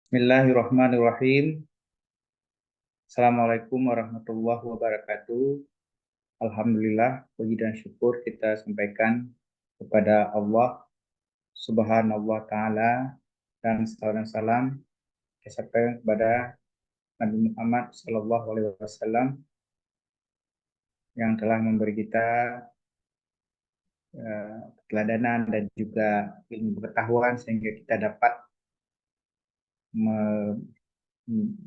Bismillahirrahmanirrahim. Assalamualaikum warahmatullahi wabarakatuh. Alhamdulillah, puji dan syukur kita sampaikan kepada Allah Subhanahu wa Ta'ala, dan salawat dan salam kita sampaikan kepada Nabi Muhammad Sallallahu Alaihi Wasallam yang telah memberi kita keteladanan dan juga ilmu pengetahuan sehingga kita me-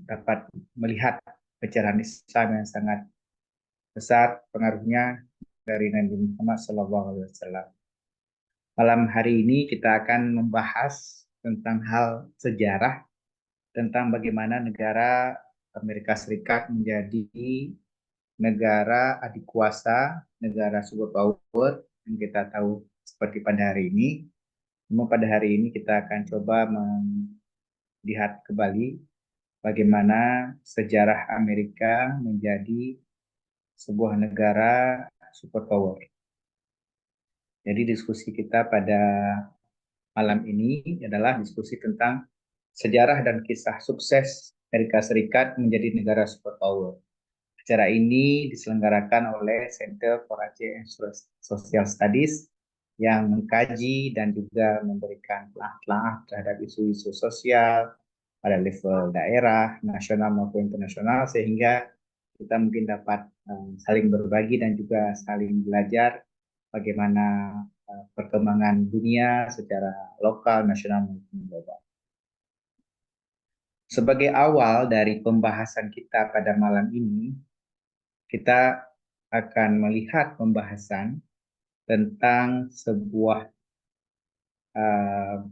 dapat melihat ajaran Islam yang sangat besar pengaruhnya dari Nabi Muhammad SAW. Malam hari ini kita akan membahas tentang hal sejarah, tentang bagaimana negara Amerika Serikat menjadi negara adik kuasa, negara superpower yang kita tahu seperti pada hari ini. Namun pada hari ini kita akan coba melihat kembali bagaimana sejarah Amerika menjadi sebuah negara superpower. Jadi diskusi kita pada malam ini adalah diskusi tentang sejarah dan kisah sukses Amerika Serikat menjadi negara superpower. Acara ini diselenggarakan oleh Center for Aceh and Social Studies yang mengkaji dan juga memberikan telah terhadap isu-isu sosial pada level daerah, nasional maupun internasional, sehingga kita mungkin dapat saling berbagi dan juga saling belajar bagaimana perkembangan dunia secara lokal, nasional maupun global. Sebagai awal dari pembahasan kita pada malam ini, kita akan melihat pembahasan tentang sebuah uh,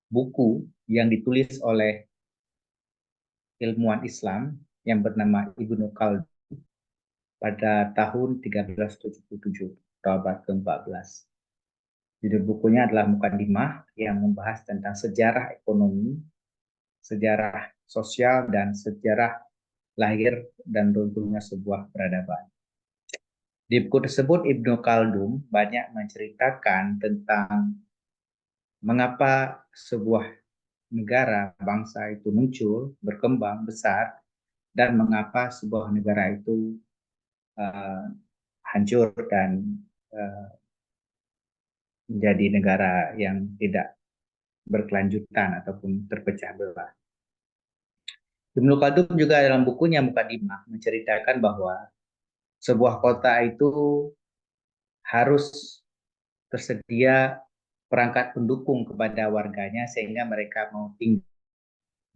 buku yang ditulis oleh ilmuwan Islam yang bernama Ibnu Khaldun pada tahun 1377 atau abad ke-14. Judul bukunya adalah Mukaddimah yang membahas tentang sejarah ekonomi, sejarah sosial, dan sejarah lahir dan runtuhnya sebuah peradaban. Di buku tersebut Ibnu Khaldun banyak menceritakan tentang mengapa sebuah negara bangsa itu muncul, berkembang besar, dan mengapa sebuah negara itu uh, hancur dan uh, menjadi negara yang tidak berkelanjutan ataupun terpecah belah. Ibnu Khaldun juga dalam bukunya Mukadimah menceritakan bahwa sebuah kota itu harus tersedia perangkat pendukung kepada warganya sehingga mereka mau tinggal.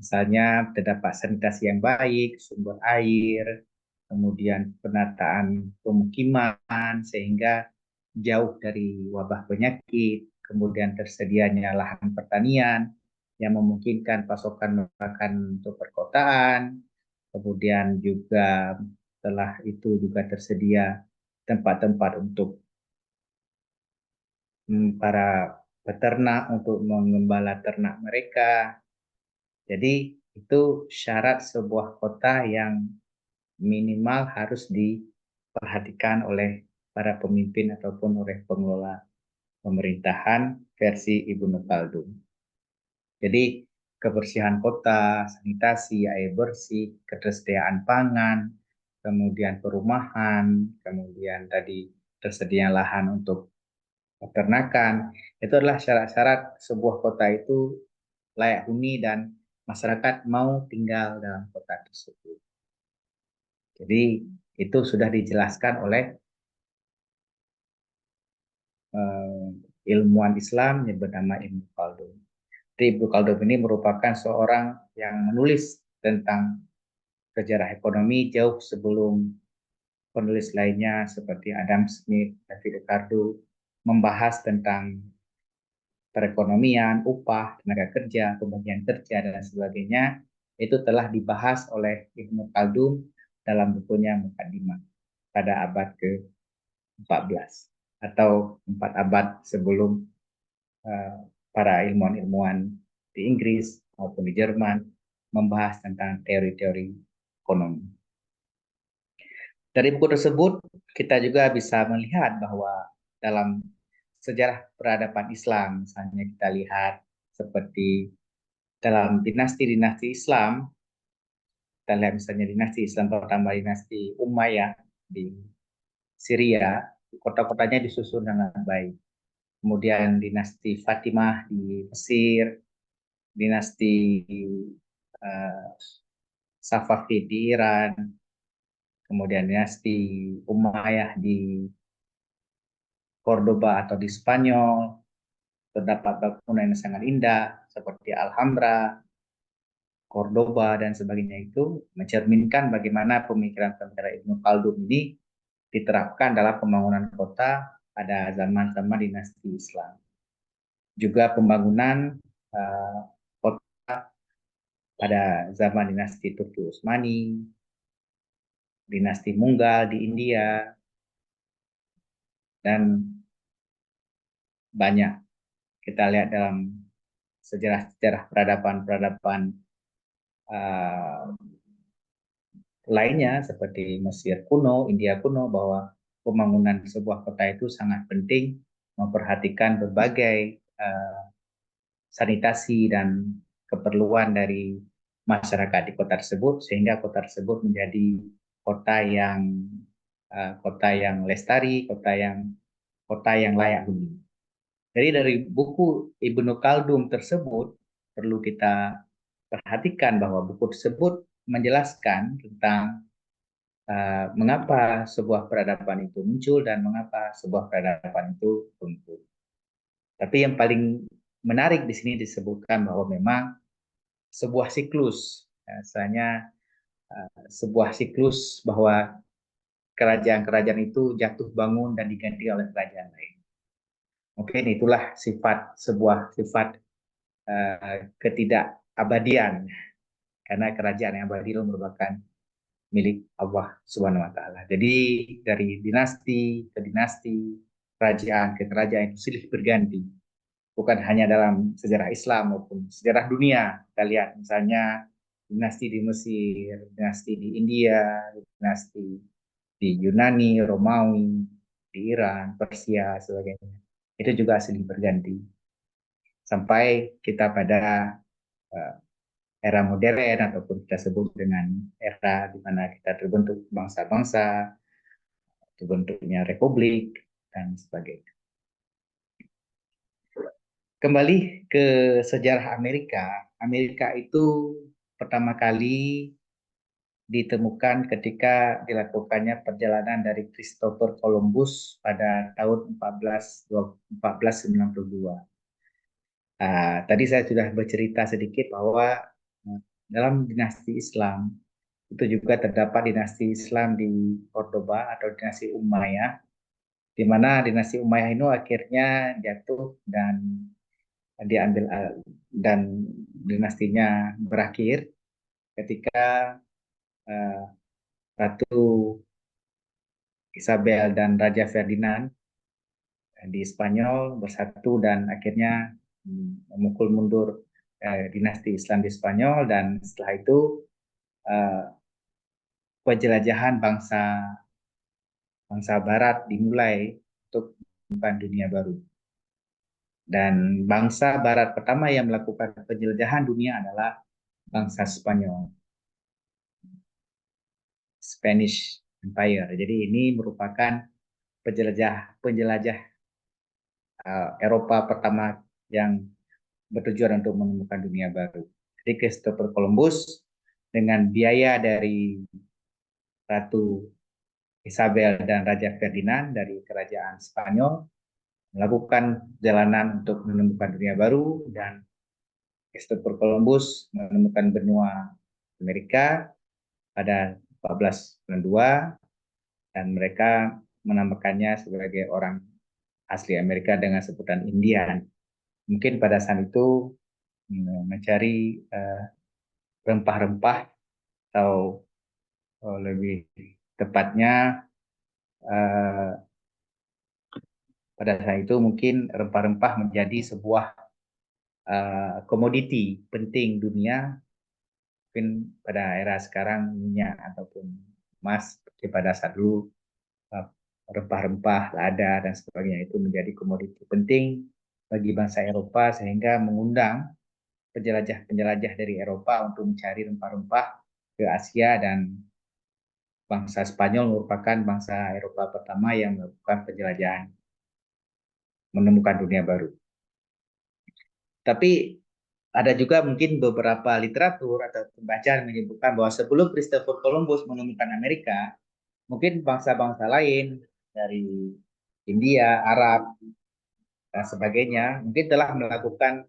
Misalnya terdapat sanitasi yang baik, sumber air, kemudian penataan pemukiman sehingga jauh dari wabah penyakit, kemudian tersedianya lahan pertanian yang memungkinkan pasokan makan untuk perkotaan, kemudian juga setelah itu juga tersedia tempat-tempat untuk para peternak untuk mengembala ternak mereka. Jadi itu syarat sebuah kota yang minimal harus diperhatikan oleh para pemimpin ataupun oleh pengelola pemerintahan versi Ibnu Khaldun. Jadi kebersihan kota, sanitasi, air bersih, ketersediaan pangan, kemudian perumahan, kemudian tadi tersedia lahan untuk peternakan, itu adalah syarat-syarat sebuah kota itu layak huni dan masyarakat mau tinggal dalam kota tersebut. Jadi itu sudah dijelaskan oleh uh, ilmuwan Islam yang bernama Ibnu Khaldun. Ibnu Khaldun ini merupakan seorang yang menulis tentang sejarah ekonomi jauh sebelum penulis lainnya seperti Adam Smith, David Ricardo membahas tentang perekonomian, upah, tenaga kerja, pembagian kerja, dan sebagainya, itu telah dibahas oleh Ibnu Khaldun dalam bukunya Muqaddimah pada abad ke-14 atau 4 abad sebelum para ilmuwan-ilmuwan di Inggris maupun di Jerman membahas tentang teori-teori ekonomi. Dari buku tersebut kita juga bisa melihat bahwa dalam sejarah peradaban Islam, misalnya kita lihat seperti dalam dinasti-dinasti Islam, kita lihat misalnya dinasti Islam pertama dinasti Umayyah di Syria, kota-kotanya disusun dengan baik. Kemudian dinasti Fatimah di Mesir, dinasti uh, Safavid di Iran, kemudian dinasti Umayyah di Cordoba atau di Spanyol, terdapat bangunan yang sangat indah seperti Alhambra, Cordoba dan sebagainya itu mencerminkan bagaimana pemikiran-pemikiran Ibnu Khaldun ini diterapkan dalam pembangunan kota pada zaman-zaman dinasti Islam. Juga pembangunan kota pada zaman dinasti Turki Utsmani, dinasti Mughal di India, dan banyak kita lihat dalam sejarah-sejarah peradaban-peradaban uh, lainnya seperti Mesir kuno, India kuno, bahwa pembangunan sebuah kota itu sangat penting memperhatikan berbagai sanitasi dan keperluan dari masyarakat di kota tersebut sehingga kota tersebut menjadi kota yang lestari, kota yang layak huni. Jadi dari buku Ibnu Khaldun tersebut perlu kita perhatikan bahwa buku tersebut menjelaskan tentang mengapa sebuah peradaban itu muncul dan mengapa sebuah peradaban itu runtuh. Tapi yang paling menarik di sini disebutkan bahwa memang sebuah siklus, misalnya sebuah siklus bahwa kerajaan-kerajaan itu jatuh bangun dan diganti oleh kerajaan lain. Mungkin itulah sebuah sifat ketidakabadian, karena kerajaan yang abadi itu merupakan milik Allah Subhanahu wa taala. Jadi dari dinasti ke dinasti, kerajaan ke kerajaan itu silih berganti. Bukan hanya dalam sejarah Islam maupun sejarah dunia. Kita lihat misalnya dinasti di Mesir, dinasti di India, dinasti di Yunani, Romawi, di Iran, Persia, sebagainya. Itu juga silih berganti. Sampai kita pada uh, era modern ataupun kita sebut dengan era di mana kita terbentuk bangsa-bangsa, terbentuknya republik, dan sebagainya. Kembali ke sejarah Amerika. Amerika itu pertama kali ditemukan ketika dilakukannya perjalanan dari Christopher Columbus pada tahun 1492. Tadi saya sudah bercerita sedikit bahwa dalam dinasti Islam itu juga terdapat dinasti Islam di Cordoba atau dinasti Umayyah, di mana dinasti Umayyah itu akhirnya jatuh dan diambil dan dinastinya berakhir ketika Ratu Isabel dan Raja Ferdinand di Spanyol bersatu dan akhirnya memukul mundur dinasti Islam di Spanyol, dan setelah itu uh, penjelajahan bangsa Barat dimulai untuk menemukan dunia baru. Dan bangsa Barat pertama yang melakukan penjelajahan dunia adalah bangsa Spanyol, Spanish Empire. Jadi ini merupakan penjelajah Eropa pertama yang bertujuan untuk menemukan dunia baru. Jadi Christopher Columbus dengan biaya dari Ratu Isabel dan Raja Ferdinand dari kerajaan Spanyol melakukan perjalanan untuk menemukan dunia baru, dan Christopher Columbus menemukan benua Amerika pada 1492 dan mereka menamakannya sebagai orang asli Amerika dengan sebutan Indian. Mungkin pada saat itu mencari rempah-rempah atau lebih tepatnya pada saat itu mungkin rempah-rempah menjadi sebuah komoditi penting dunia. Mungkin pada era sekarang minyak ataupun emas, seperti pada saat dulu rempah-rempah, lada dan sebagainya itu menjadi komoditi penting bagi bangsa Eropa, sehingga mengundang penjelajah-penjelajah dari Eropa untuk mencari rempah-rempah ke Asia, dan bangsa Spanyol merupakan bangsa Eropa pertama yang melakukan penjelajahan menemukan dunia baru. Tapi ada juga mungkin beberapa literatur atau pembacaan menyebutkan bahwa sebelum Christopher Columbus menemukan Amerika, mungkin bangsa-bangsa lain dari India, Arab, dan sebagainya mungkin telah melakukan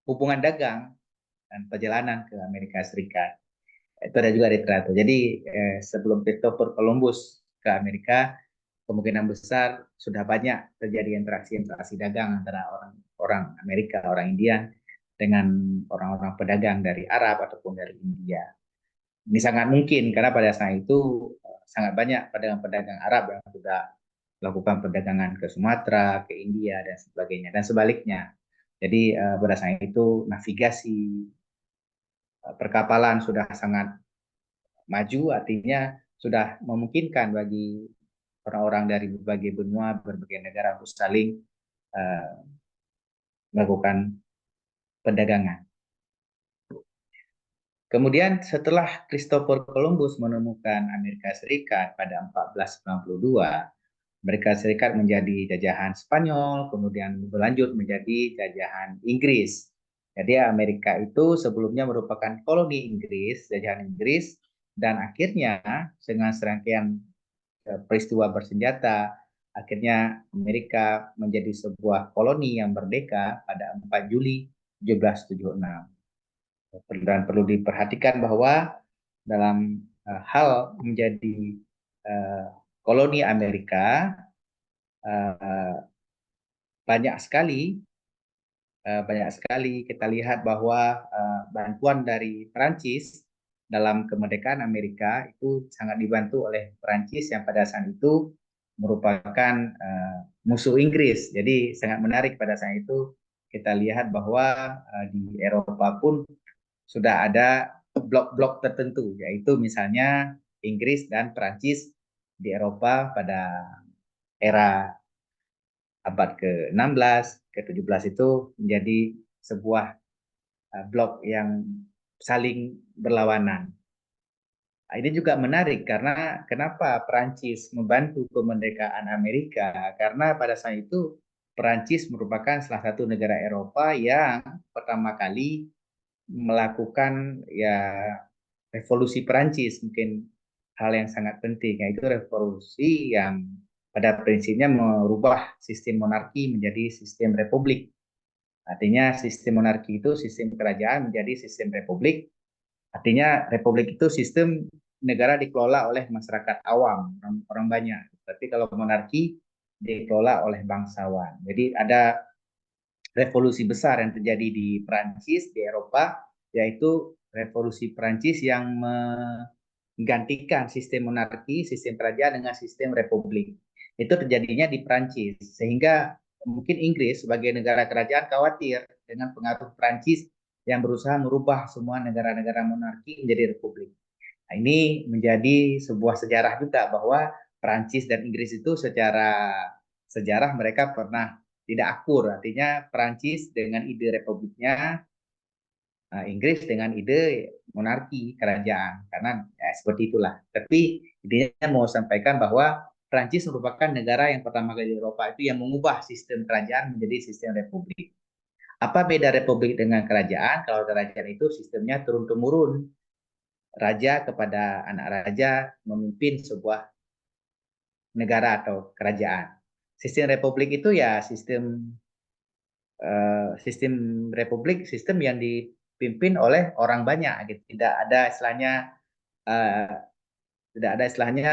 hubungan dagang dan perjalanan ke Amerika Serikat. Itu ada juga literatur. Jadi sebelum Christopher Columbus ke Amerika, kemungkinan besar sudah banyak terjadi interaksi-interaksi dagang antara orang Amerika, orang India dengan orang-orang pedagang dari Arab ataupun dari India. Ini sangat mungkin karena pada saat itu sangat banyak pedagang-pedagang Arab yang sudah melakukan perdagangan ke Sumatera, ke India dan sebagainya, dan sebaliknya. Jadi pada saat itu navigasi perkapalan sudah sangat maju, artinya sudah memungkinkan bagi orang-orang dari berbagai benua, berbagai negara untuk saling uh, melakukan perdagangan. Kemudian setelah Christopher Columbus menemukan Amerika Serikat pada 1492, Amerika Serikat menjadi jajahan Spanyol, kemudian berlanjut menjadi jajahan Inggris. Jadi Amerika itu sebelumnya merupakan koloni Inggris, jajahan Inggris, dan akhirnya dengan serangkaian peristiwa bersenjata, akhirnya Amerika menjadi sebuah koloni yang merdeka pada 4 Juli 1776. Dan perlu diperhatikan bahwa dalam hal menjadi koloni Amerika, banyak sekali kita lihat bahwa bantuan dari Perancis dalam kemerdekaan Amerika itu sangat dibantu oleh Perancis yang pada saat itu merupakan musuh Inggris. Jadi sangat menarik pada saat itu kita lihat bahwa di Eropa pun sudah ada blok-blok tertentu, yaitu misalnya Inggris dan Perancis di Eropa pada era abad ke-16, ke-17 itu menjadi sebuah blok yang saling berlawanan. Ini juga menarik karena kenapa Perancis membantu kemerdekaan Amerika? Karena pada saat itu Perancis merupakan salah satu negara Eropa yang pertama kali melakukan revolusi Perancis, mungkin hal yang sangat penting, yaitu revolusi yang pada prinsipnya merubah sistem monarki menjadi sistem republik. Artinya sistem monarki itu sistem kerajaan menjadi sistem republik. Artinya republik itu sistem negara dikelola oleh masyarakat awam, orang banyak. Tapi kalau monarki dikelola oleh bangsawan. Jadi ada revolusi besar yang terjadi di Prancis, di Eropa, yaitu revolusi Prancis yang menggantikan sistem monarki, sistem kerajaan dengan sistem republik. Itu terjadinya di Prancis, sehingga mungkin Inggris sebagai negara kerajaan khawatir dengan pengaruh Prancis yang berusaha merubah semua negara-negara monarki menjadi republik. Nah, ini menjadi sebuah sejarah juga bahwa Prancis dan Inggris itu secara sejarah mereka pernah tidak akur. Artinya Prancis dengan ide republiknya, Inggris dengan ide monarki kerajaan. Karena ya, seperti itulah. Tapi intinya mau sampaikan bahwa Prancis merupakan negara yang pertama kali di Eropa itu yang mengubah sistem kerajaan menjadi sistem republik. Apa beda republik dengan kerajaan? Kalau kerajaan itu sistemnya turun-temurun. Raja kepada anak raja memimpin sebuah negara atau kerajaan. Sistem republik itu ya sistem republik, sistem yang dipimpin oleh orang banyak gitu. Uh, tidak ada istilahnya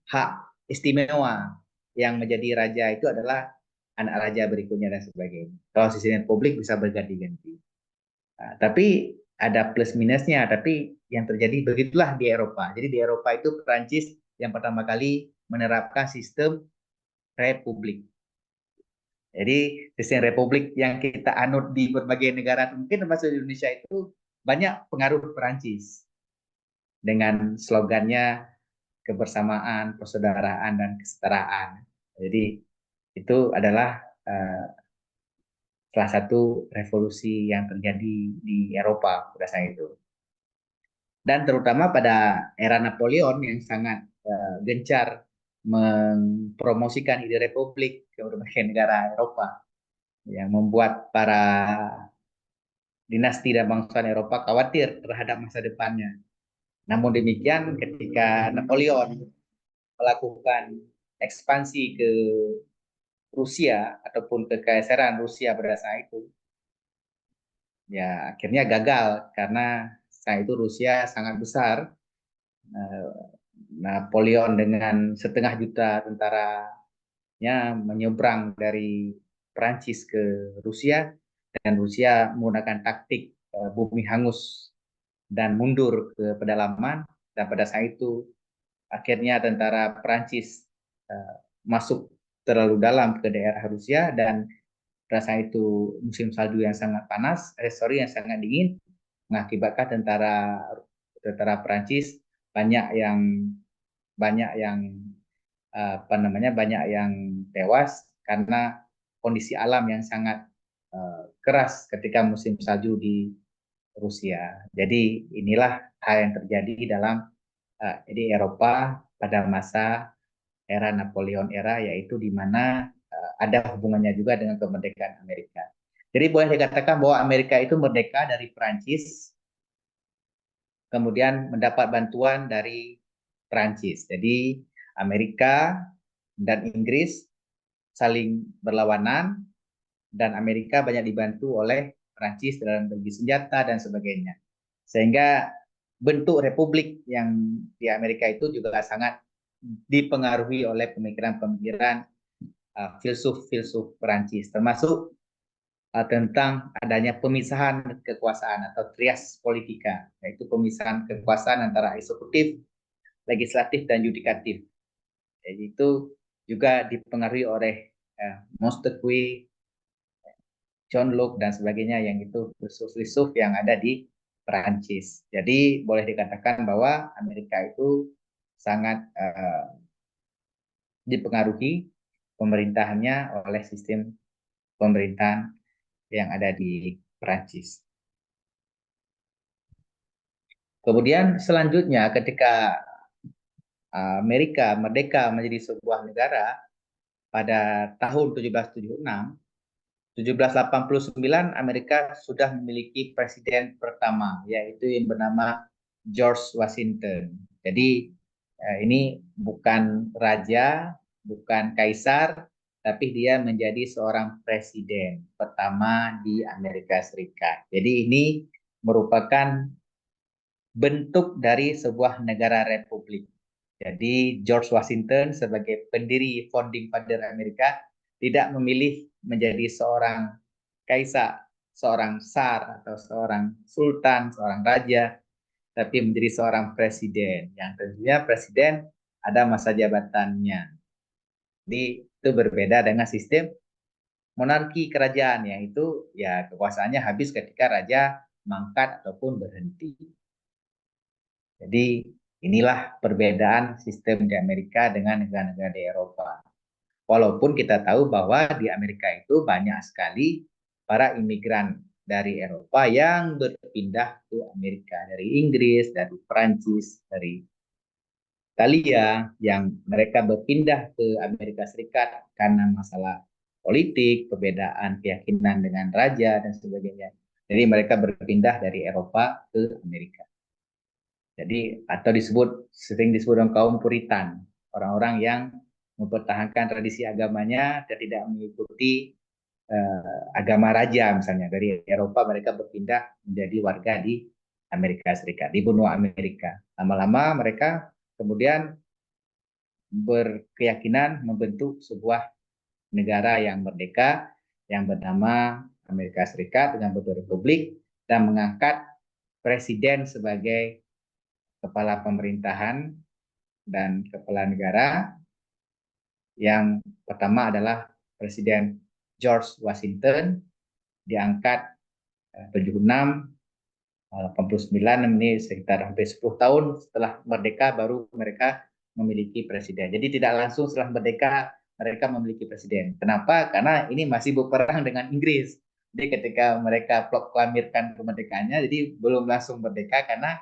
hak istimewa yang menjadi raja itu adalah anak raja berikutnya dan sebagainya. Kalau sistem republik bisa berganti-ganti. Tapi ada plus minusnya, tapi yang terjadi begitulah di Eropa. Jadi di Eropa itu Perancis yang pertama kali menerapkan sistem republik. Jadi sistem republik yang kita anut di berbagai negara, mungkin termasuk Indonesia, itu banyak pengaruh Perancis dengan slogannya kebersamaan, persaudaraan, dan kesetaraan. Jadi itu adalah salah satu revolusi yang terjadi di Eropa pada saat itu. Dan terutama pada era Napoleon yang sangat gencar mempromosikan ide republik ke berbagai negara Eropa, yang membuat para dinasti dan bangsawan Eropa khawatir terhadap masa depannya. Namun demikian, ketika Napoleon melakukan ekspansi ke Rusia ataupun ke Kekaisaran Rusia pada saat itu, ya akhirnya gagal karena saat itu Rusia sangat besar. Eh, Napoleon dengan setengah juta tentaranya menyeberang dari Prancis ke Rusia, dan Rusia menggunakan taktik bumi hangus dan mundur ke pedalaman, dan pada saat itu akhirnya tentara Prancis masuk terlalu dalam ke daerah Rusia, dan rasa itu musim salju yang sangat panas, yang sangat dingin, mengakibatkan tentara tentara Prancis banyak yang banyak yang banyak yang tewas karena kondisi alam yang sangat keras ketika musim salju di Rusia. Jadi inilah hal yang terjadi di Eropa pada masa era Napoleon era, yaitu di mana ada hubungannya juga dengan kemerdekaan Amerika. Jadi boleh dikatakan bahwa Amerika itu merdeka dari Prancis, kemudian mendapat bantuan dari Prancis. Jadi Amerika dan Inggris saling berlawanan, dan Amerika banyak dibantu oleh Prancis dalam bagi senjata dan sebagainya. Sehingga bentuk republik yang di Amerika itu juga sangat dipengaruhi oleh pemikiran-pemikiran filsuf-filsuf Perancis, termasuk tentang adanya pemisahan kekuasaan atau trias politika, yaitu pemisahan kekuasaan antara eksekutif, legislatif, dan yudikatif. Jadi itu juga dipengaruhi oleh Montesquieu, John Locke, dan sebagainya, yang itu filsuf-filsuf yang ada di Perancis. Jadi boleh dikatakan bahwa Amerika itu sangat dipengaruhi pemerintahannya oleh sistem pemerintahan yang ada di Perancis. Kemudian selanjutnya ketika Amerika merdeka menjadi sebuah negara pada tahun 1776, 1789 Amerika sudah memiliki presiden pertama, yaitu yang bernama George Washington. Jadi ini bukan raja, bukan kaisar, tapi dia menjadi seorang presiden pertama di Amerika Serikat. Jadi ini merupakan bentuk dari sebuah negara republik. Jadi George Washington sebagai pendiri founding father Amerika tidak memilih menjadi seorang kaisar, seorang tsar atau seorang sultan, seorang raja, tapi menjadi seorang presiden. Yang tentunya presiden ada masa jabatannya. Jadi itu berbeda dengan sistem monarki kerajaan, yaitu ya kekuasaannya habis ketika raja mangkat ataupun berhenti. Jadi inilah perbedaan sistem di Amerika dengan negara-negara di Eropa. Walaupun kita tahu bahwa di Amerika itu banyak sekali para imigran dari Eropa yang berpindah ke Amerika, dari Inggris, dari Perancis, dari Italia, yang mereka berpindah ke Amerika Serikat karena masalah politik, perbedaan keyakinan dengan raja, dan sebagainya. Jadi mereka berpindah dari Eropa ke Amerika. Jadi atau sering disebut dengan kaum Puritan, orang-orang yang mempertahankan tradisi agamanya dan tidak mengikuti agama raja, misalnya dari Eropa mereka berpindah menjadi warga di Amerika Serikat, di benua Amerika. Lama-lama mereka kemudian berkeyakinan membentuk sebuah negara yang merdeka yang bernama Amerika Serikat dengan bentuk republik, dan mengangkat presiden sebagai kepala pemerintahan dan kepala negara. Yang pertama adalah Presiden George Washington, diangkat 76, 89, ini sekitar hampir 10 tahun setelah merdeka baru mereka memiliki presiden. Jadi tidak langsung setelah merdeka mereka memiliki presiden. Kenapa? Karena ini masih berperang dengan Inggris. Jadi ketika mereka proklamirkan kemerdekaannya, jadi belum langsung merdeka karena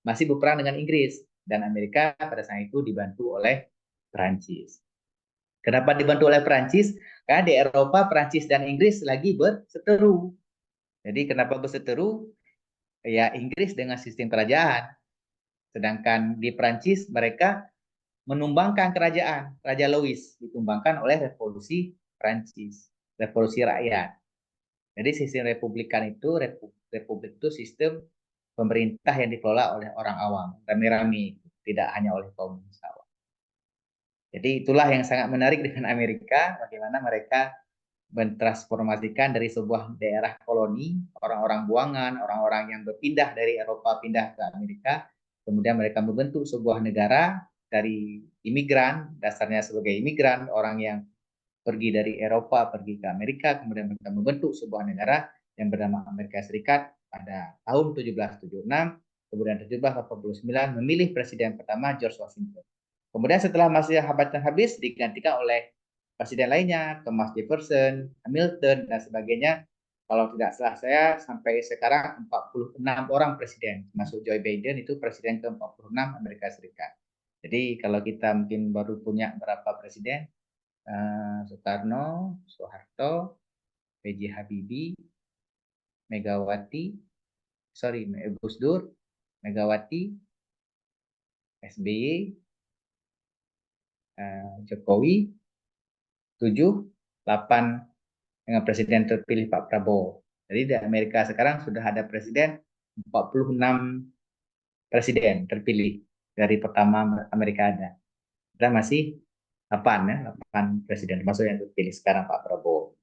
masih berperang dengan Inggris dan Amerika pada saat itu dibantu oleh Perancis. Kenapa dibantu oleh Perancis? Karena di Eropa Perancis dan Inggris lagi berseteru. Jadi kenapa berseteru? Ya Inggris dengan sistem kerajaan, sedangkan di Perancis mereka menumbangkan kerajaan. Raja Louis ditumbangkan oleh revolusi Perancis, revolusi rakyat. Jadi sistem republikan itu, republik itu sistem pemerintah yang dikelola oleh orang awam, rame-rame, tidak hanya oleh kaum bangsawan. Jadi itulah yang sangat menarik dengan Amerika, bagaimana mereka mentransformasikan dari sebuah daerah koloni, orang-orang buangan, orang-orang yang berpindah dari Eropa pindah ke Amerika, kemudian mereka membentuk sebuah negara dari imigran, dasarnya sebagai imigran, orang yang pergi dari Eropa, pergi ke Amerika, kemudian mereka membentuk sebuah negara yang bernama Amerika Serikat pada tahun 1776, kemudian 1789 memilih presiden pertama George Washington. Kemudian setelah masa jabatan habis digantikan oleh presiden lainnya, Thomas Jefferson, Hamilton, dan sebagainya. Kalau tidak salah saya sampai sekarang 46 orang presiden, termasuk Joe Biden itu presiden ke-46 Amerika Serikat. Jadi kalau kita mungkin baru punya berapa presiden, Soekarno, Soeharto, B.J. Habibie, Megawati, Gus Dur, Megawati, SBY, Jokowi, 7, 8 dengan presiden terpilih Pak Prabowo. Jadi di Amerika sekarang sudah ada presiden 46 presiden terpilih dari pertama Amerika ada. Kita masih 8 ya, 8 presiden termasuk yang terpilih sekarang Pak Prabowo.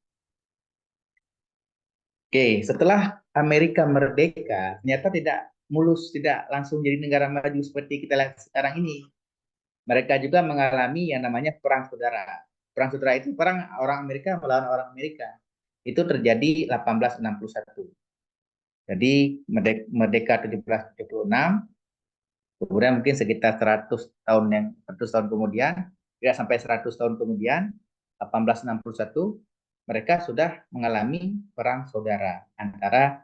Oke, setelah Amerika merdeka, ternyata tidak mulus, tidak langsung jadi negara maju seperti kita lihat sekarang ini. Mereka juga mengalami yang namanya perang saudara. Perang saudara itu perang orang Amerika melawan orang Amerika. Itu terjadi 1861. Jadi merdeka 1776, kemudian mungkin sekitar 100 tahun kemudian, tidak sampai 100 tahun kemudian, 1861 mereka sudah mengalami perang saudara antara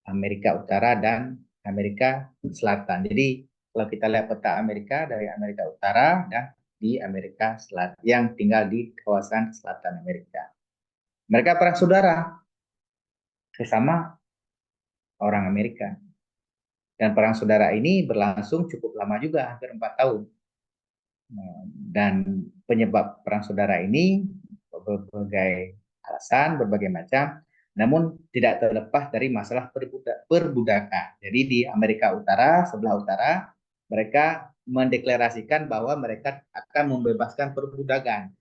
Amerika Utara dan Amerika Selatan. Jadi kalau kita lihat peta Amerika dari Amerika Utara dan di Amerika Selatan yang tinggal di kawasan selatan Amerika. Mereka perang saudara sesama orang Amerika. Dan perang saudara ini berlangsung cukup lama juga, hampir 4 tahun. Dan penyebab perang saudara ini berbagai alasan, berbagai macam, namun tidak terlepas dari masalah perbudakan. Jadi di Amerika Utara, sebelah utara, mereka mendeklarasikan bahwa mereka akan membebaskan perbudakan.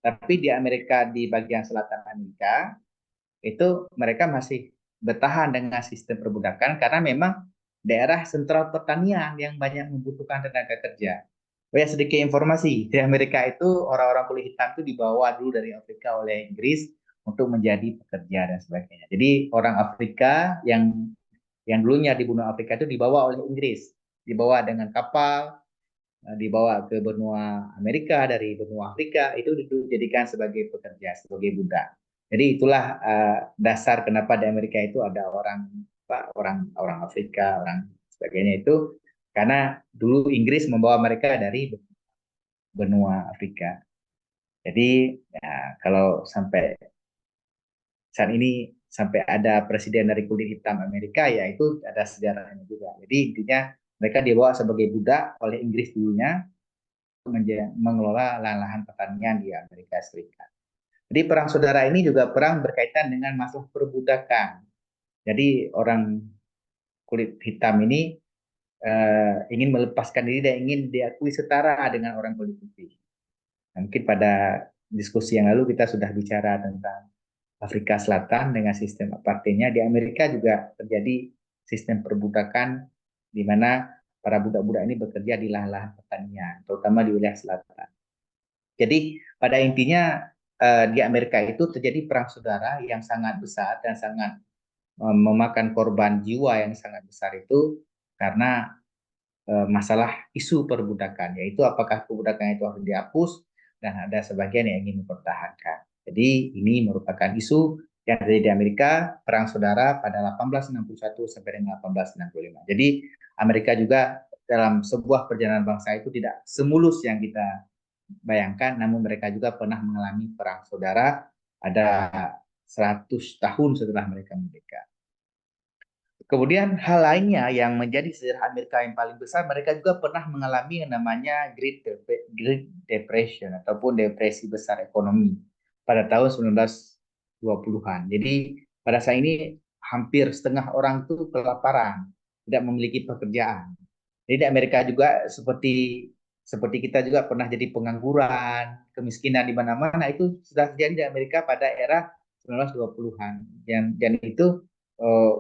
Tapi di Amerika, di bagian selatan Amerika, itu mereka masih bertahan dengan sistem perbudakan karena memang daerah sentral pertanian yang banyak membutuhkan tenaga kerja. Oh ya, sedikit informasi, di Amerika itu orang-orang kulit hitam itu dibawa dulu dari Afrika oleh Inggris untuk menjadi pekerja dan sebagainya. Jadi orang Afrika yang dulunya dibunuh Afrika itu dibawa oleh Inggris, dibawa dengan kapal, dibawa ke benua Amerika, dari benua Afrika itu dijadikan sebagai pekerja, sebagai budak. Jadi itulah dasar kenapa di Amerika itu ada orang Afrika, orang sebagainya itu karena dulu Inggris membawa mereka dari benua Afrika. Jadi ya, kalau sampai saat ini sampai ada presiden dari kulit hitam Amerika, ya itu ada sejarahnya juga. Jadi intinya mereka dibawa sebagai budak oleh Inggris dulunya mengelola lahan-lahan pertanian di Amerika Serikat. Jadi perang saudara ini juga perang berkaitan dengan masalah perbudakan. Jadi orang kulit hitam ini ingin melepaskan diri dan ingin diakui setara dengan orang kulit putih. Nah, mungkin pada diskusi yang lalu kita sudah bicara tentang Afrika Selatan dengan sistem apartheidnya. Di Amerika juga terjadi sistem perbudakan di mana para budak-budak ini bekerja di lahan-lahan pertanian, terutama di wilayah selatan. Jadi pada intinya di Amerika itu terjadi perang saudara yang sangat besar dan sangat memakan korban jiwa yang sangat besar itu karena masalah isu perbudakan, yaitu apakah perbudakan itu harus dihapus dan ada sebagian yang ingin mempertahankan. Jadi ini merupakan isu yang terjadi di Amerika, perang saudara pada 1861 sampai dengan 1865. Jadi Amerika juga dalam sebuah perjalanan bangsa itu tidak semulus yang kita bayangkan, namun mereka juga pernah mengalami perang saudara ada 100 tahun setelah mereka merdeka. Kemudian hal lainnya yang menjadi sejarah Amerika yang paling besar, mereka juga pernah mengalami yang namanya Great Depression ataupun depresi besar ekonomi pada tahun 1920-an. Jadi pada saat ini hampir setengah orang itu kelaparan, tidak memiliki pekerjaan. Jadi di Amerika juga seperti seperti kita juga pernah jadi pengangguran, kemiskinan di mana-mana itu sudah terjadi di Amerika pada era 1920-an. Dan itu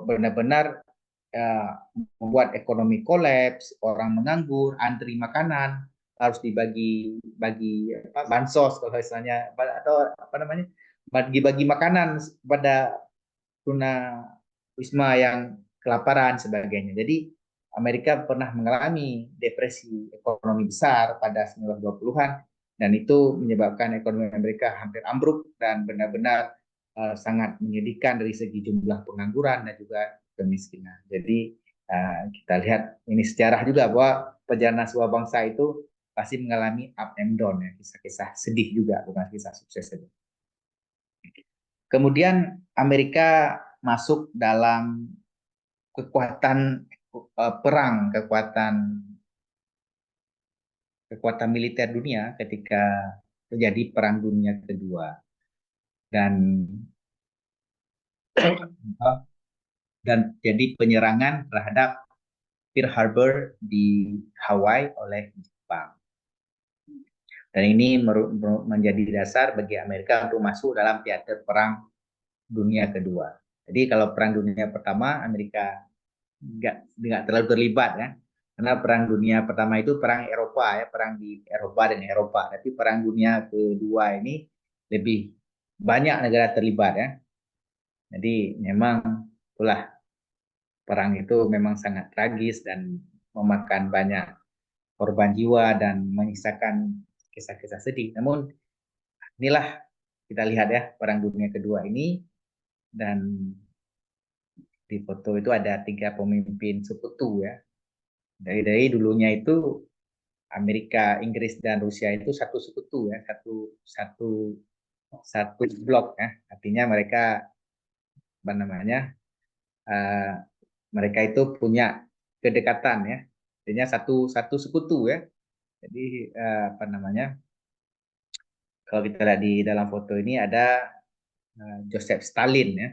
benar-benar uh, membuat ekonomi kolaps, orang menganggur, antri makanan harus dibagi bansos kalau misalnya atau apa namanya bagi-bagi makanan pada tuna wisma yang kelaparan sebagainya. Jadi Amerika pernah mengalami depresi ekonomi besar pada 1920-an dan itu menyebabkan ekonomi Amerika hampir ambruk dan benar-benar sangat menyedihkan dari segi jumlah pengangguran dan juga kemiskinan. Jadi kita lihat ini sejarah juga bahwa perjalanan sebuah bangsa itu pasti mengalami up and down ya, kisah-kisah sedih juga bukan kisah sukses saja. Kemudian Amerika masuk dalam kekuatan perang, kekuatan militer dunia ketika terjadi Perang Dunia Kedua dan dan jadi penyerangan terhadap Pearl Harbor di Hawaii oleh Jepang. Dan ini menjadi dasar bagi Amerika untuk masuk dalam teater Perang Dunia Kedua. Jadi kalau Perang Dunia Pertama Amerika nggak terlalu terlibat kan, karena Perang Dunia Pertama itu perang Eropa ya, perang di Eropa dan Eropa. Tapi Perang Dunia Kedua ini lebih banyak negara terlibat ya. Jadi memang itulah perang itu memang sangat tragis dan memakan banyak korban jiwa dan menyisakan kisah-kisah sedih. Namun inilah kita lihat ya Perang Dunia Kedua ini dan di foto itu ada 3 pemimpin sekutu ya. Dari dulunya itu Amerika, Inggris dan Rusia itu satu sekutu ya, satu satu satu blok ya. Artinya mereka apa namanya? Uh, mereka itu punya kedekatan ya. Artinya satu satu sekutu ya. Jadi apa namanya? Kalau kita lihat di dalam foto ini ada Joseph Stalin ya,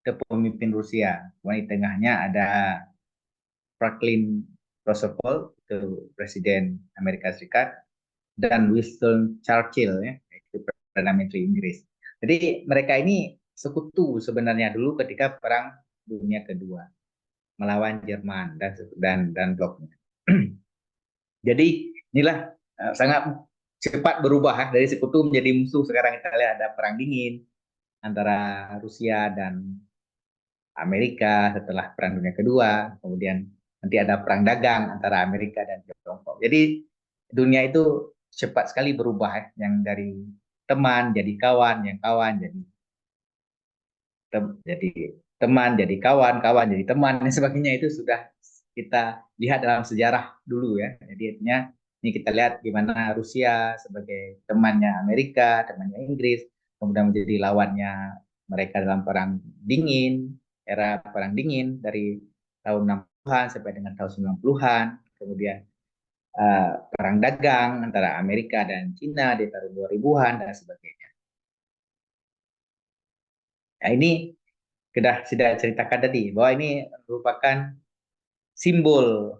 itu pemimpin Rusia. Kemudian di tengahnya ada Franklin Roosevelt, itu presiden Amerika Serikat, dan Winston Churchill ya, itu Perdana Menteri Inggris. Jadi mereka ini sekutu sebenarnya dulu ketika Perang Dunia Kedua melawan Jerman dan bloknya. Jadi inilah sangat cepat berubah ya, dari sekutu menjadi musuh. Sekarang kita lihat ada perang dingin antara Rusia dan Amerika setelah Perang Dunia Kedua, kemudian nanti ada perang dagang antara Amerika dan Tiongkok. Jadi dunia itu cepat sekali berubah ya, yang dari teman jadi kawan, yang kawan jadi teman, jadi kawan, kawan jadi teman dan sebagainya itu sudah kita lihat dalam sejarah dulu ya. Jadi artinya ini kita lihat gimana Rusia sebagai temannya Amerika, temannya Inggris, kemudian menjadi lawannya mereka dalam perang dingin, era perang dingin dari tahun 60-an sampai dengan tahun 90-an, kemudian perang dagang antara Amerika dan Cina di tahun 2000-an dan sebagainya. Nah, ini sudah ceritakan tadi bahwa ini merupakan simbol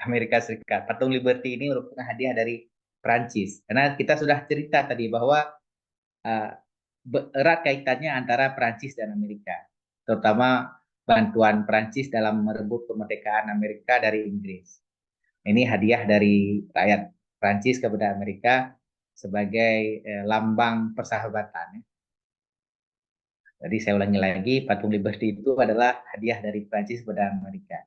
Amerika Serikat. Patung Liberty ini merupakan hadiah dari Prancis. Karena kita sudah cerita tadi bahwa uh, erat kaitannya antara Prancis dan Amerika, terutama bantuan Prancis dalam merebut kemerdekaan Amerika dari Inggris. Ini hadiah dari rakyat Prancis kepada Amerika sebagai lambang persahabatan. Jadi saya ulangi lagi, patung Liberty itu adalah hadiah dari Prancis kepada Amerika.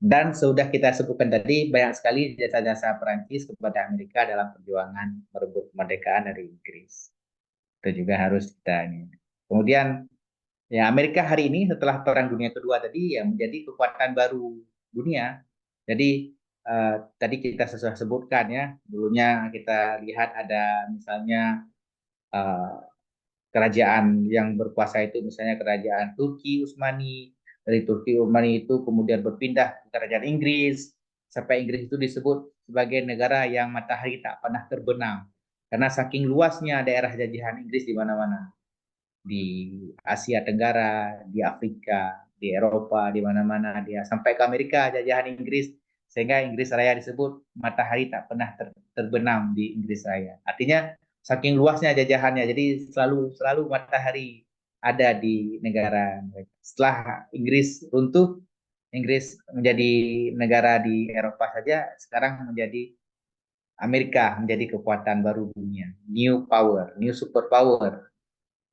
Dan sudah kita sebutkan tadi, banyak sekali jasa-jasa Perancis kepada Amerika dalam perjuangan merebut kemerdekaan dari Inggris. Itu juga harus kita ini. Kemudian Ya, Amerika hari ini setelah Perang Dunia Kedua tadi ya menjadi kekuatan baru dunia. Jadi tadi kita sudah sebutkan ya, dulunya kita lihat ada misalnya eh, kerajaan yang berkuasa itu misalnya kerajaan Turki Utsmani. Dari Turki Utsmani itu kemudian berpindah ke kerajaan Inggris sampai Inggris itu disebut sebagai negara yang matahari tak pernah terbenam karena saking luasnya daerah jajahan Inggris di mana-mana, di Asia Tenggara, di Afrika, di Eropa, di mana-mana dia sampai ke Amerika jajahan Inggris, sehingga Inggris Raya disebut matahari tak pernah terbenam di Inggris Raya. Artinya saking luasnya jajahannya, jadi selalu selalu matahari ada di negara mereka. Setelah Inggris runtuh, Inggris menjadi negara di Eropa saja, sekarang menjadi Amerika menjadi kekuatan baru dunia, new power, new superpower.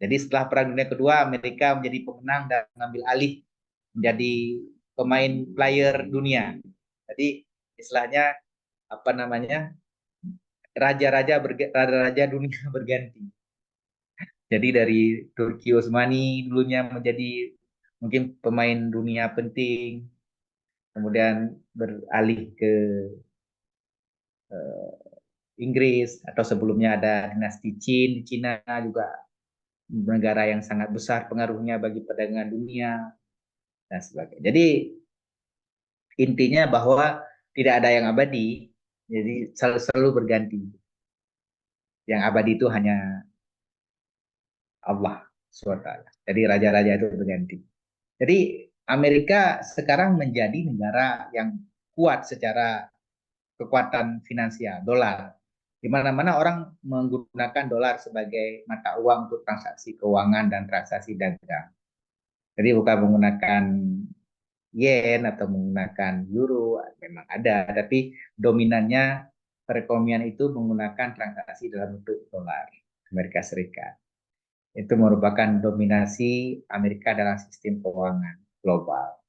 Jadi setelah Perang Dunia Kedua, Amerika menjadi pemenang dan mengambil alih menjadi pemain player dunia. Jadi istilahnya apa namanya, raja-raja dunia berganti. Jadi dari Turki Utsmani dulunya menjadi mungkin pemain dunia penting, kemudian beralih ke eh, Inggris atau sebelumnya ada dinasti Qin di Cina juga negara yang sangat besar pengaruhnya bagi perdagangan dunia dan sebagainya. Jadi intinya bahwa tidak ada yang abadi, jadi selalu berganti. Yang abadi itu hanya Allah SWT. Jadi raja-raja itu berganti. Jadi Amerika sekarang menjadi negara yang kuat secara kekuatan finansial, dolar. Di mana-mana orang menggunakan dolar sebagai mata uang untuk transaksi keuangan dan transaksi dagang. Jadi bukan menggunakan yen atau menggunakan euro, memang ada, tapi dominannya perekonomian itu menggunakan transaksi dalam bentuk dolar Amerika Serikat. Itu merupakan dominasi Amerika dalam sistem keuangan global.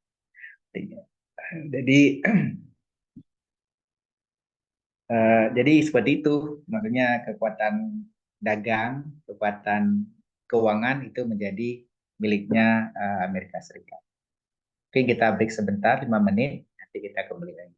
Jadi jadi seperti itu, maksudnya kekuatan dagang, kekuatan keuangan itu menjadi miliknya Amerika Serikat. Oke, kita break sebentar 5 menit, nanti kita kembali lagi.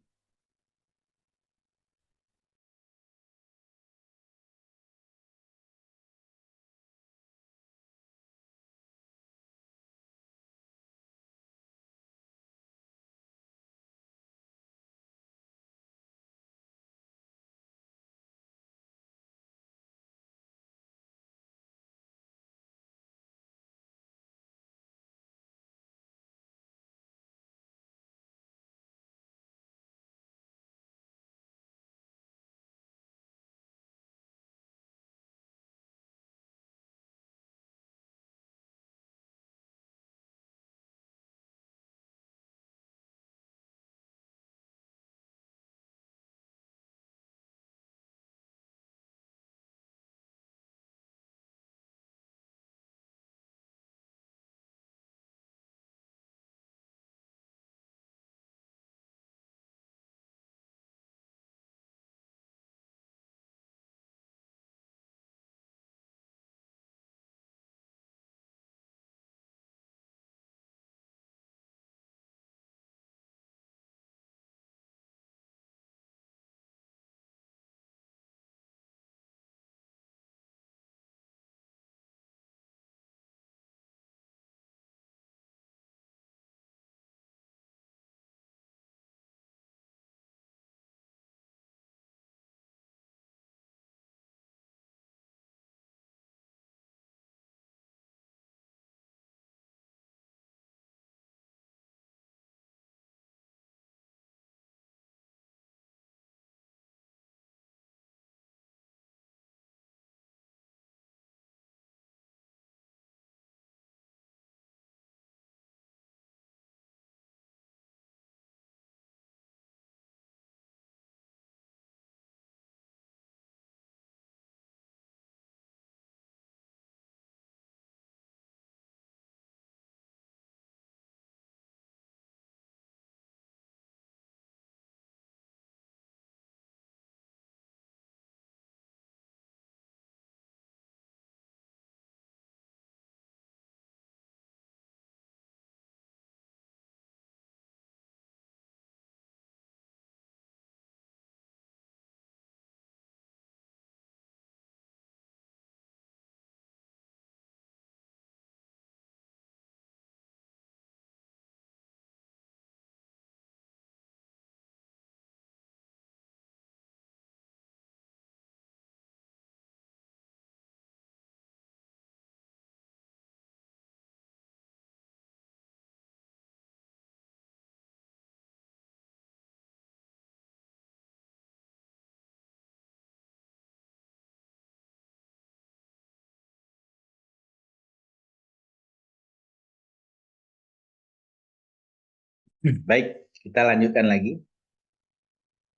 Baik, kita lanjutkan lagi.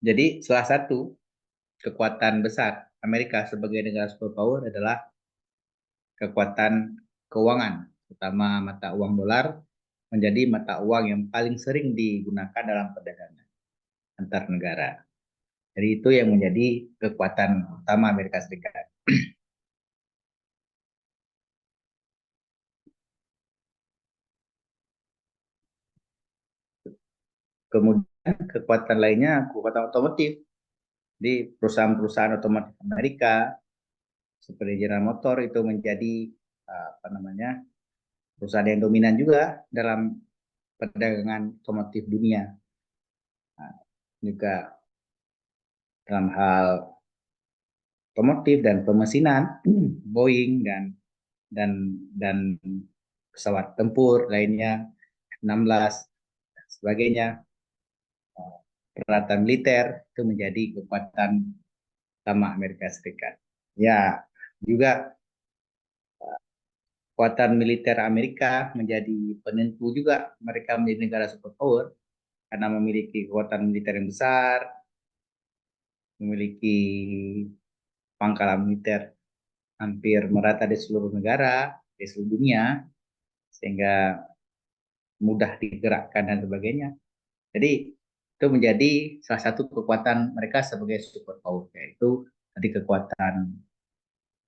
Jadi salah satu kekuatan besar Amerika sebagai negara superpower adalah kekuatan keuangan, terutama mata uang dolar menjadi mata uang yang paling sering digunakan dalam perdagangan antar negara. Jadi itu yang menjadi kekuatan utama Amerika Serikat. Kemudian kekuatan lainnya kekuatan otomotif. Di perusahaan-perusahaan otomotif Amerika seperti General Motor itu menjadi apa namanya perusahaan yang dominan juga dalam perdagangan otomotif dunia. Nah, juga dalam hal otomotif dan pemesinan, Boeing dan pesawat tempur lainnya 16 dan sebagainya, peralatan militer itu menjadi kekuatan utama Amerika Serikat. Ya, juga kekuatan militer Amerika menjadi penentu juga mereka menjadi negara superpower karena memiliki kekuatan militer yang besar, memiliki pangkalan militer hampir merata di seluruh negara, di seluruh dunia, sehingga mudah digerakkan dan sebagainya. Jadi itu menjadi salah satu kekuatan mereka sebagai superpower, yaitu tadi kekuatan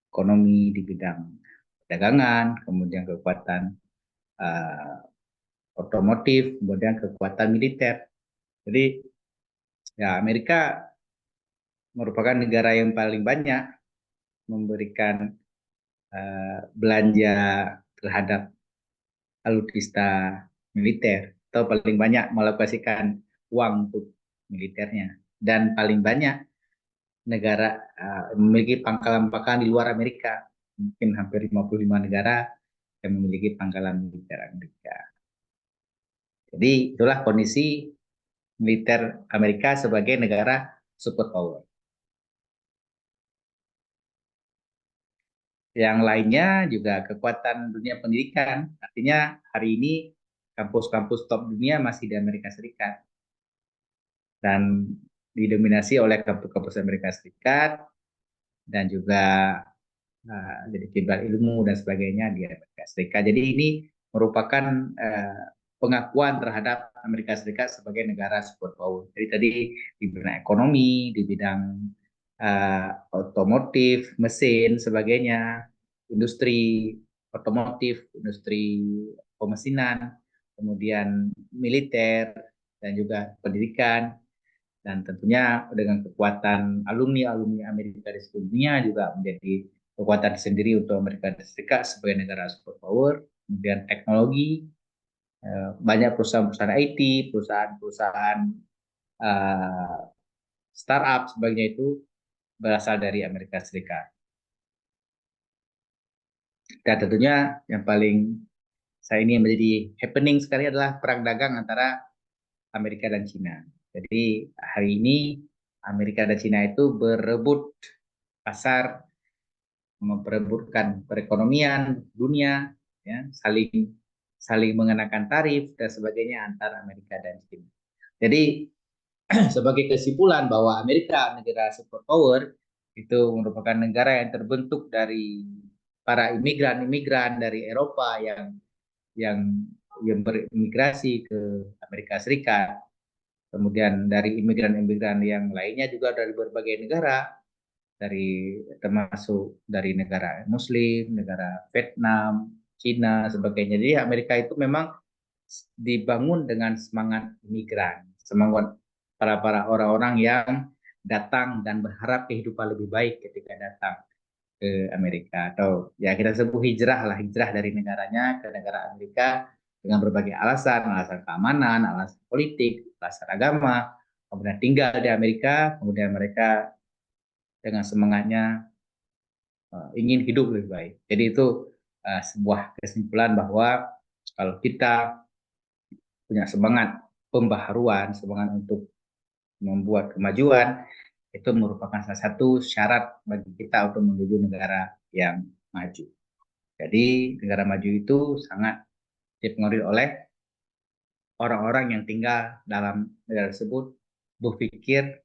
ekonomi di bidang perdagangan, kemudian kekuatan uh, otomotif, kemudian kekuatan militer. Jadi ya Amerika merupakan negara yang paling banyak memberikan belanja terhadap alutsista militer atau paling banyak mengalokasikan uang untuk militernya dan paling banyak negara memiliki pangkalan-pangkalan di luar Amerika, mungkin hampir 55 negara yang memiliki pangkalan militer Amerika. Jadi itulah kondisi militer Amerika sebagai negara superpower. Yang lainnya juga kekuatan dunia pendidikan. Artinya hari ini kampus-kampus top dunia masih di Amerika Serikat dan didominasi oleh kampus-kampus Amerika Serikat dan juga jadi kiblat ilmu dan sebagainya di Amerika Serikat. Jadi ini merupakan pengakuan terhadap Amerika Serikat sebagai negara superpower. Jadi tadi di bidang ekonomi, di bidang otomotif, mesin, sebagainya, industri otomotif, industri pemesinan, kemudian militer, dan juga pendidikan, dan tentunya dengan kekuatan alumni-alumni Amerika di seluruh dunia juga menjadi kekuatan sendiri untuk Amerika Serikat sebagai negara superpower. Kemudian teknologi, banyak perusahaan-perusahaan IT, perusahaan-perusahaan uh, startup sebagainya itu berasal dari Amerika Serikat. Dan tentunya yang paling saya ini yang menjadi happening sekali adalah perang dagang antara Amerika dan Cina. Jadi hari ini Amerika dan Cina itu berebut pasar, memperebutkan perekonomian dunia, ya, saling saling mengenakan tarif dan sebagainya antara Amerika dan China. Jadi sebagai kesimpulan bahwa Amerika negara superpower itu merupakan negara yang terbentuk dari para imigran-imigran dari Eropa yang yang berimigrasi ke Amerika Serikat, kemudian dari imigran-imigran yang lainnya juga dari berbagai negara, dari termasuk dari negara Muslim, negara Vietnam, Cina, sebagainya. Jadi Amerika itu memang dibangun dengan semangat imigran, semangat para orang-orang yang datang dan berharap kehidupan lebih baik ketika datang ke Amerika, atau ya kita sebut hijrah lah, hijrah dari negaranya ke negara Amerika dengan berbagai alasan, alasan keamanan, alasan politik, alasan agama, kemudian tinggal di Amerika, kemudian mereka dengan semangatnya ingin hidup lebih baik. Jadi itu sebuah kesimpulan bahwa kalau kita punya semangat pembaharuan, semangat untuk membuat kemajuan, itu merupakan salah satu syarat bagi kita untuk menuju negara yang maju. Jadi negara maju itu sangat dipengaruhi oleh orang-orang yang tinggal dalam negara tersebut berpikir,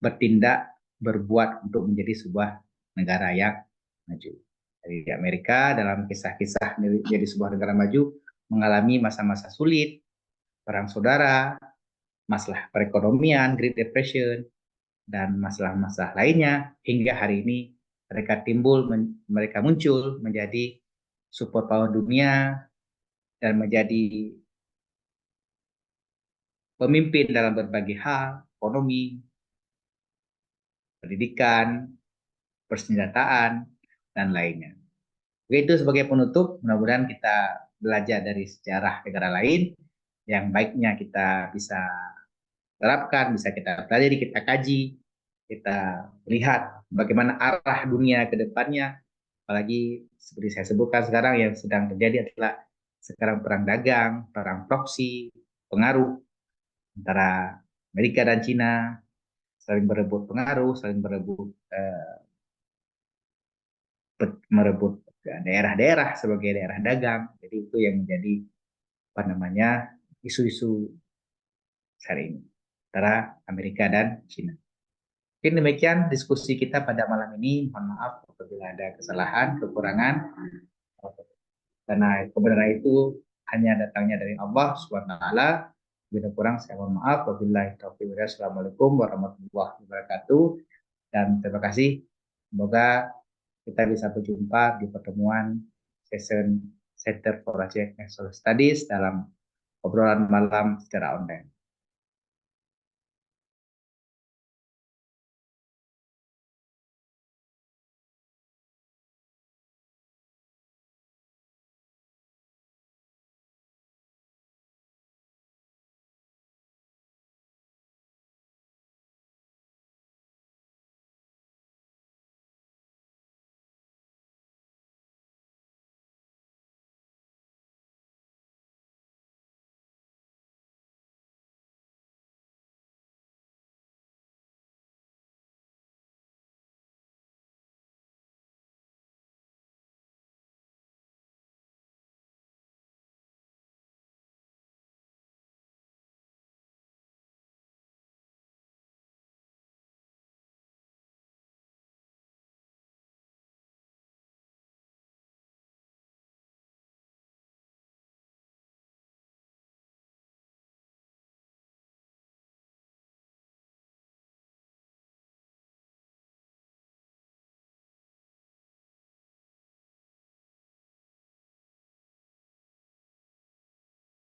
bertindak, berbuat untuk menjadi sebuah negara yang maju. Jadi di Amerika dalam kisah-kisah menjadi sebuah negara maju mengalami masa-masa sulit, perang saudara, masalah perekonomian, Great Depression, dan masalah-masalah lainnya hingga hari ini mereka muncul menjadi superpower dunia dan menjadi pemimpin dalam berbagai hal, ekonomi, pendidikan, persenjataan, dan lainnya. Itu sebagai penutup, mudah-mudahan kita belajar dari sejarah negara lain yang baiknya kita bisa terapkan, bisa kita pelajari, kita kaji, kita lihat bagaimana arah dunia ke depannya. Apalagi seperti saya sebutkan sekarang yang sedang terjadi adalah sekarang perang dagang, perang proksi, pengaruh antara Amerika dan Cina, saling berebut pengaruh, saling merebut daerah-daerah sebagai daerah dagang. Jadi itu yang menjadi apa namanya isu-isu hari ini antara Amerika dan Cina. Mungkin demikian diskusi kita pada malam ini. Mohon maaf apabila ada kesalahan, kekurangan. Karena kebenaran itu hanya datangnya dari Allah SWT. Bila kurang saya mohon maaf. Wabillahi taufiq wal hidayah. Assalamualaikum warahmatullahi wabarakatuh. Dan terima kasih. Semoga kita bisa berjumpa di pertemuan session Center for Aceh National Studies dalam obrolan malam secara online.